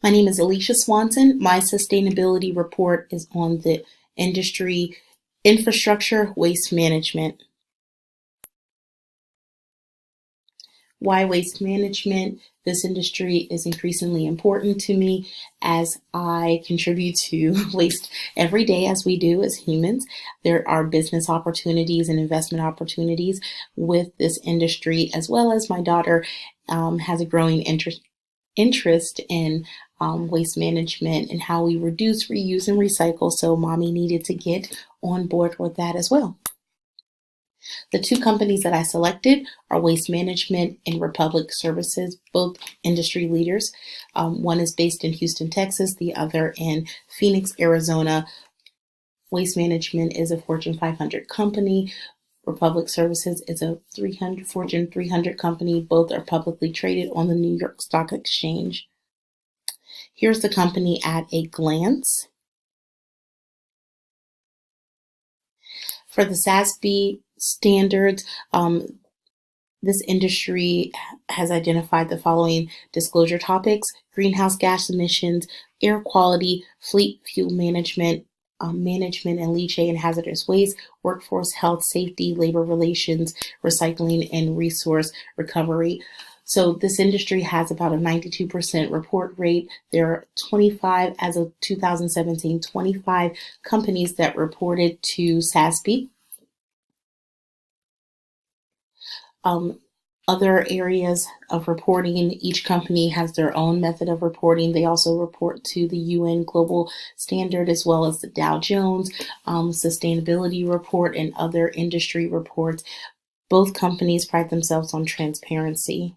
My name is Alicia Swanson. My sustainability report is on the industry infrastructure waste management. Why waste management? This industry is increasingly important to me as I contribute to waste every day, as we do as humans. There are business opportunities and investment opportunities with this industry, as well as my daughter has a growing interest in waste management and how we reduce, reuse, and recycle. So mommy needed to get on board with that as well. The two companies that I selected are Waste Management and Republic Services, both industry leaders. One is based in Houston, Texas, the other in Phoenix, Arizona. Waste Management is a Fortune 500 company. Republic Services is a Fortune 300 company. Both are publicly traded on the New York Stock Exchange. Here's the company at a glance. For the SASB standards, this industry has identified the following disclosure topics: greenhouse gas emissions, air quality, fleet fuel management, management and leachate and hazardous waste, workforce health, safety, labor relations, recycling, and resource recovery. So this industry has about a 92% report rate. There are 25, as of 2017, 25 companies that reported to SASB. Other areas of reporting, each company has their own method of reporting. They also report to the UN Global Standard as well as the Dow Jones Sustainability Report and other industry reports. Both companies pride themselves on transparency.